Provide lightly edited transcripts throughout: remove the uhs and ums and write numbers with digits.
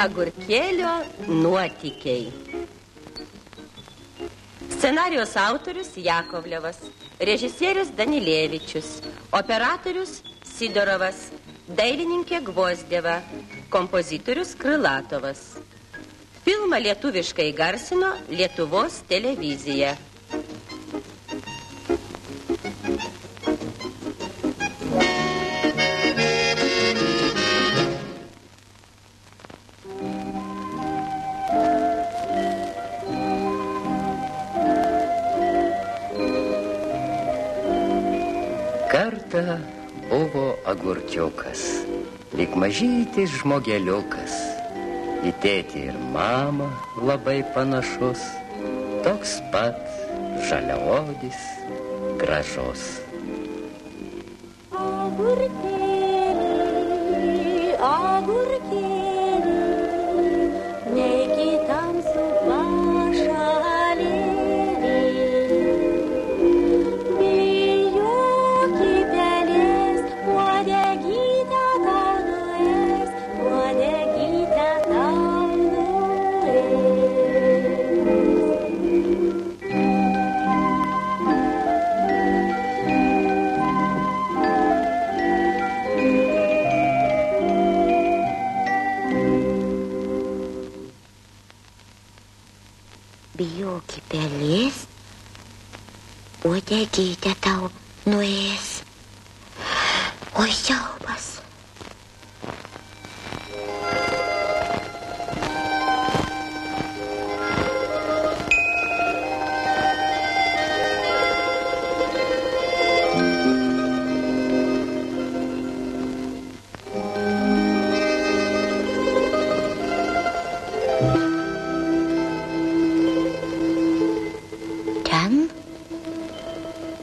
Agurkėlio nuotykiai. Scenarijos autorius Jakovlevas, režisierius Danilėvičius, operatorius Sidorovas, dailininkė Gvozdeva, kompozitorius Krylatovas. Filmą lietuviškai garsino Lietuvos televizija. Kartą buvo agurkiukas, lyg mažytis žmogeliukas, į tėtį ir mamą labai panašus, toks pat žaliaodis, gražus. Agurkėlį, agurkėlį, negi tamsų pašalėlį, bijoki pelės, uodegytę tau nuės, uodegytę tau Bijoki pelės, uodegytę tau nuės. Oi, siaubas.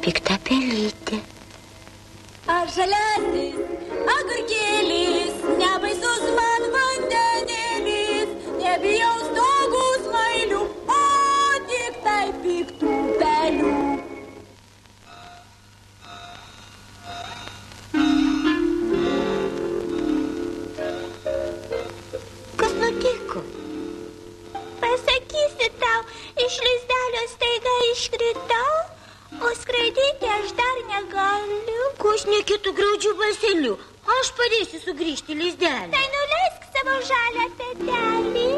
Pikta pelytė. Ar žaliasis agurkėlis, nebaisus man vandenėlis, nebijau stogų smailių, o tik tai piktų pelių. Kas nutiko? Pasakysiu tau, iš lizdelio staiga iškritau, o skraidyti aš dar negaliu. Ko aš nekitų graudžių balseliu? Aš padėsiu sugrįžti į lizdelį. Tai nuleisk savo žalią petelį.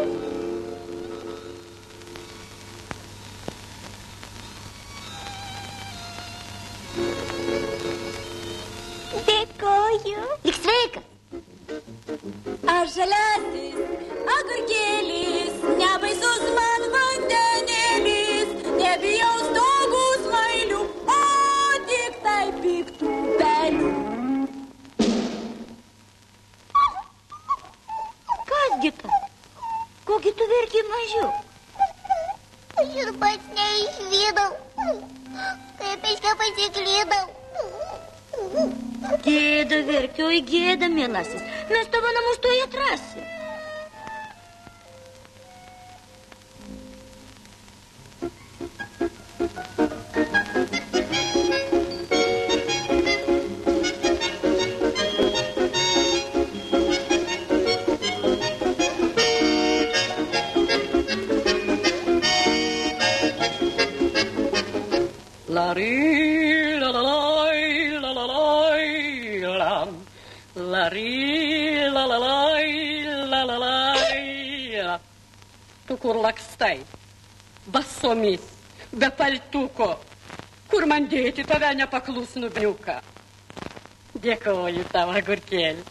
Dėkoju. Lik sveika. Aš žaliasis agurkėlis, nebaisus man vandenėlis, nebijau stogų smailių, o tik tai piktų pelių. Kasgi tu? Kogi tu verki mažiau? Aš ir pats neišvydau, kaip aš nepasiklydau. Gėda verki, oi gėda, mielasis. Mes tavo namus tuoj atrasim. Tu kur lakstai? Basomis, be paltuko. Kur man dėti tave nepaklusnų bliuką? Dėkoju tau, agurkėli.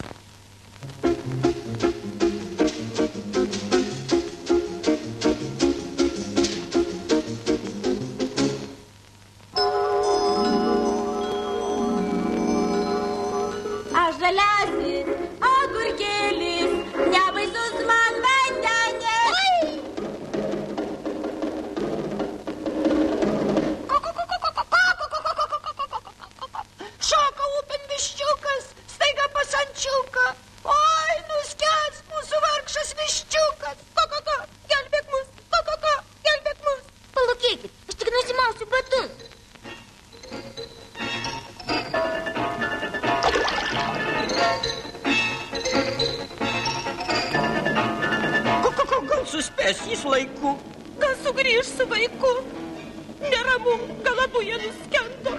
Aš žaliasis agurkėlis, nebaisus man vandenėlis. Šoka upin viščiukas, staiga pasančiuka. Oi, nuskęs mūsų vargšas viščiukas. Gelbėk mus, gelbėk mus. Palūkėkit, aš tik nusimausiu batus. nuves jis laiku. Gal sugrįž su vaiku? Neramu, gal abu jie nuskendo.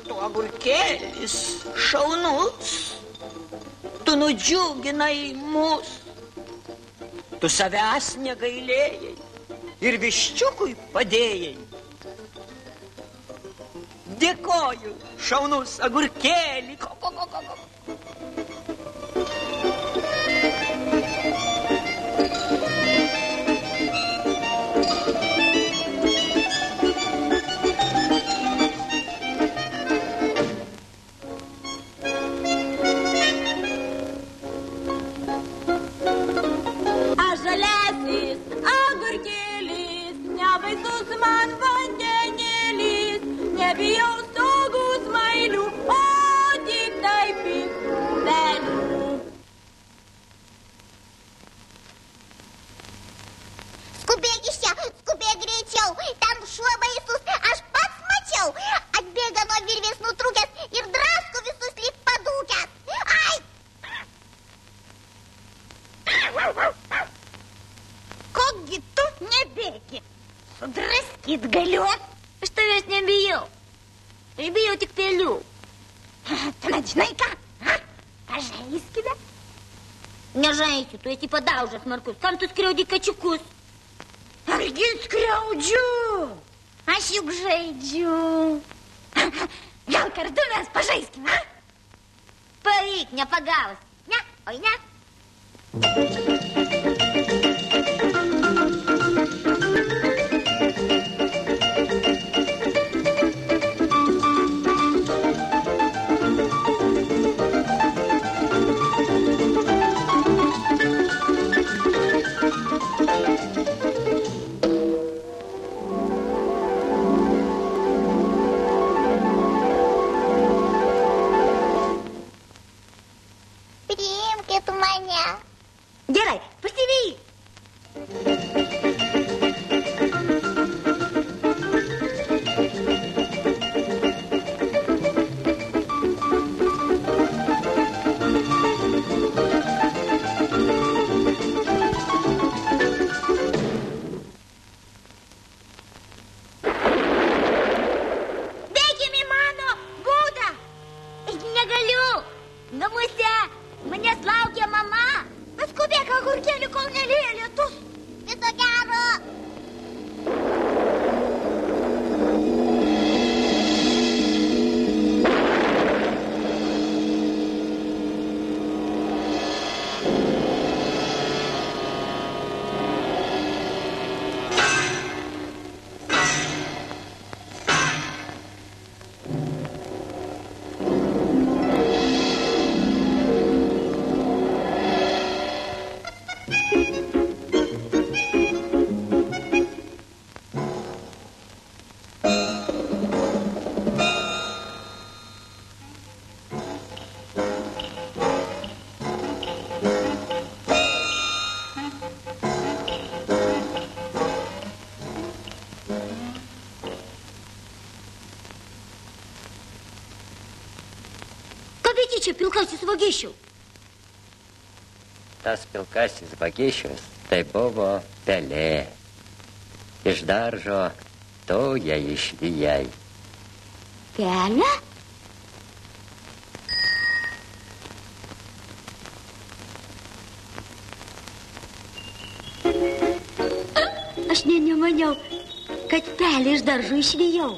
Tu agurkėlis šaunus, tu nudžiuginai mus, tu savęs negailėjai ir viščiukui padėjai. Dėkoju, šaunus agurkėli. Nebijau stogų smailių, o tik tai piktų velnių. Skubėk iš čia, skubėk greičiau, ten šuo baisus, aš pats mačiau. Atbėga nuo virvės nutrūkęs ir drasko visus lyg padūkęs. Ai! Kogi tu nebėgi? Sudraskyt galiu. Aš tavęs nebijau. Aš bijau tik pelių. Tuomet žinai ką? Pažaiskime? Nežaisiu, tu esi padaužas, Markus. Kam tu skriaudi kačiukus? Argi skriaudžiu? Aš juk žaidžiu. Gal kartu mes pažaiskime? Pavyk, nepagaus. Ne, oi ne. Gerai, pasivyk. Bėkim į mano būdą. Negaliu. Namuose manęs laukia mama. Skubėk, agurkėli, kol nelieja lietus. Viso gero. Čia pilkasis vagišių. Tas pilkasis vagišius tai buvo pelė. Iš daržo tu ją išvijai. Pelė? Aš nemaniau, kad pelę iš daržo išvijau.